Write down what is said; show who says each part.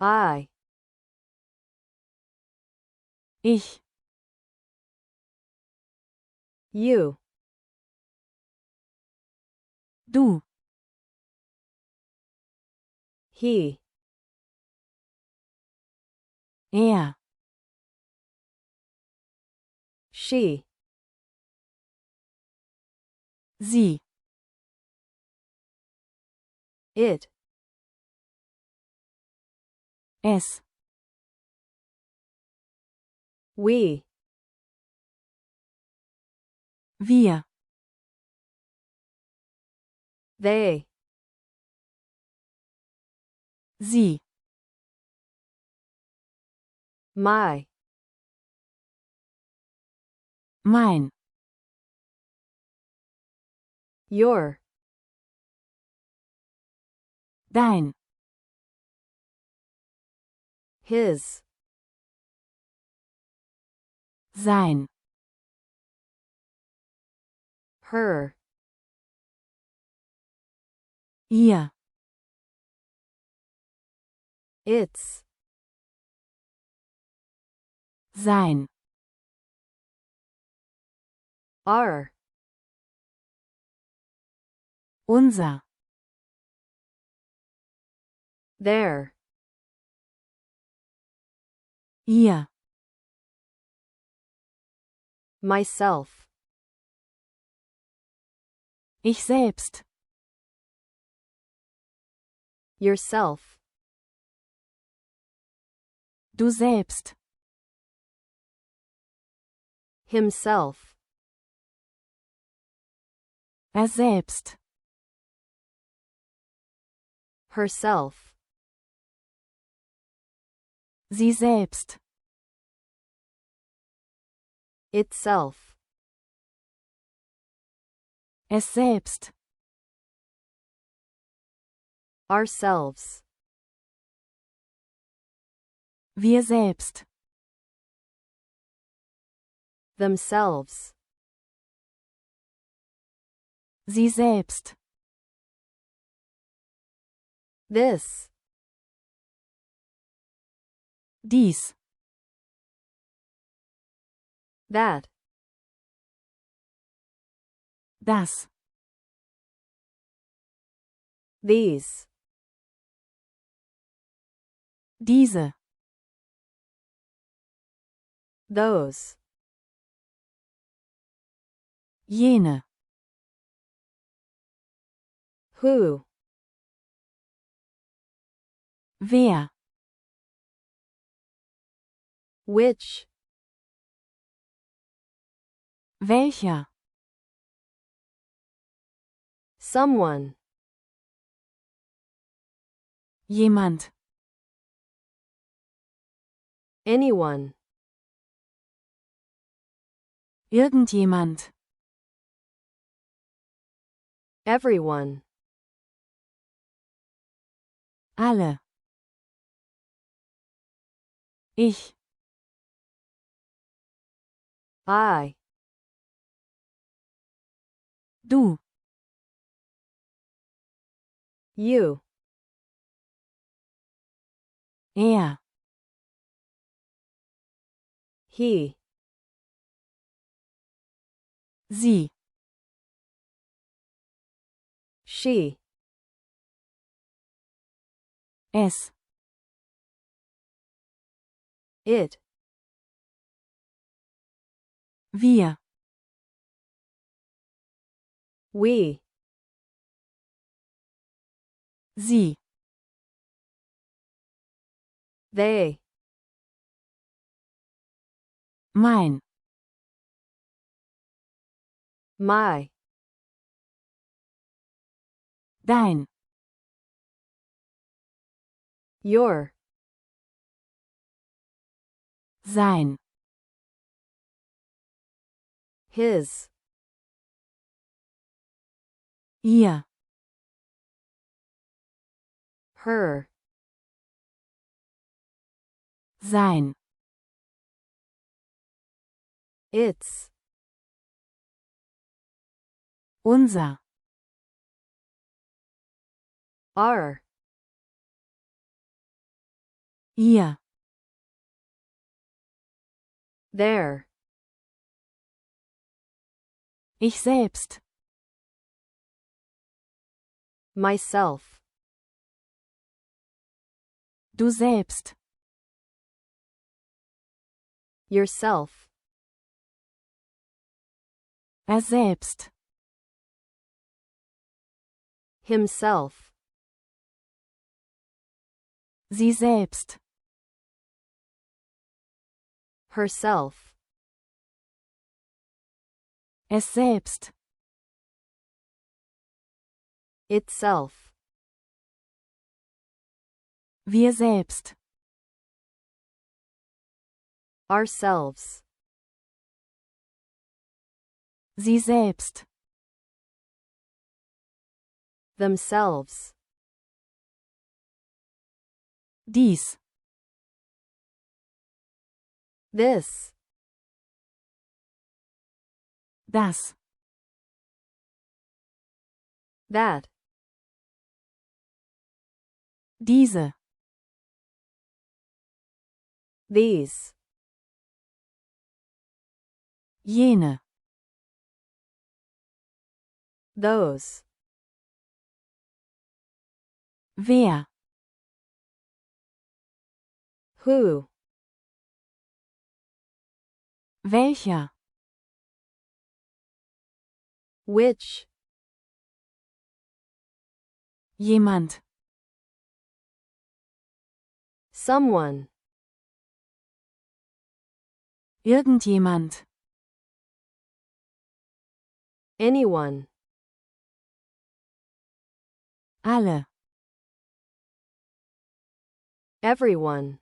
Speaker 1: I.
Speaker 2: Ich.
Speaker 1: You.
Speaker 2: Du.
Speaker 1: He.
Speaker 2: Er.
Speaker 1: She.
Speaker 2: Sie.
Speaker 1: It.
Speaker 2: Es.
Speaker 1: We.
Speaker 2: Wir.
Speaker 1: They.
Speaker 2: Sie.
Speaker 1: My.
Speaker 2: Mein.
Speaker 1: Your.
Speaker 2: Dein.
Speaker 1: His.
Speaker 2: Sein.
Speaker 1: Her.
Speaker 2: Ihr.
Speaker 1: Its.
Speaker 2: Sein.
Speaker 1: Our.
Speaker 2: Unser.
Speaker 1: Their.
Speaker 2: Ihr.
Speaker 1: Myself.
Speaker 2: Ich selbst.
Speaker 1: Yourself.
Speaker 2: Du selbst.
Speaker 1: Himself.
Speaker 2: Er selbst.
Speaker 1: Herself.
Speaker 2: Sie selbst.
Speaker 1: Itself.
Speaker 2: Es selbst.
Speaker 1: Ourselves.
Speaker 2: Wir selbst.
Speaker 1: Themselves.
Speaker 2: Sie selbst.
Speaker 1: This.
Speaker 2: Dies.
Speaker 1: That.
Speaker 2: Das.
Speaker 1: These.
Speaker 2: Diese.
Speaker 1: Those.
Speaker 2: Jene.
Speaker 1: Who.
Speaker 2: Wer.
Speaker 1: Which.
Speaker 2: Welcher.
Speaker 1: Someone.
Speaker 2: Jemand.
Speaker 1: Anyone.
Speaker 2: Irgendjemand.
Speaker 1: Everyone.
Speaker 2: Alle. Ich.
Speaker 1: I.
Speaker 2: Du.
Speaker 1: You.
Speaker 2: Er.
Speaker 1: He.
Speaker 2: Sie.
Speaker 1: She.
Speaker 2: Es.
Speaker 1: It.
Speaker 2: Wir.
Speaker 1: We.
Speaker 2: Sie.
Speaker 1: They.
Speaker 2: Mein.
Speaker 1: My.
Speaker 2: Dein.
Speaker 1: Your.
Speaker 2: Sein.
Speaker 1: His.
Speaker 2: Ihr.
Speaker 1: Her.
Speaker 2: Sein.
Speaker 1: Its.
Speaker 2: Unser.
Speaker 1: Our.
Speaker 2: ihr,
Speaker 1: there,
Speaker 2: ich selbst,
Speaker 1: myself,
Speaker 2: du selbst,
Speaker 1: yourself,
Speaker 2: selbst,
Speaker 1: himself,
Speaker 2: sie selbst,
Speaker 1: herself,
Speaker 2: es selbst,
Speaker 1: itself,
Speaker 2: wir selbst,
Speaker 1: ourselves,
Speaker 2: sie selbst,
Speaker 1: themselves,
Speaker 2: dies,
Speaker 1: this,
Speaker 2: das,
Speaker 1: that,
Speaker 2: diese,
Speaker 1: these,
Speaker 2: jene,
Speaker 1: those,
Speaker 2: wer,
Speaker 1: who,
Speaker 2: welcher,
Speaker 1: which,
Speaker 2: jemand,
Speaker 1: someone,
Speaker 2: irgendjemand,
Speaker 1: anyone,
Speaker 2: alle,
Speaker 1: everyone,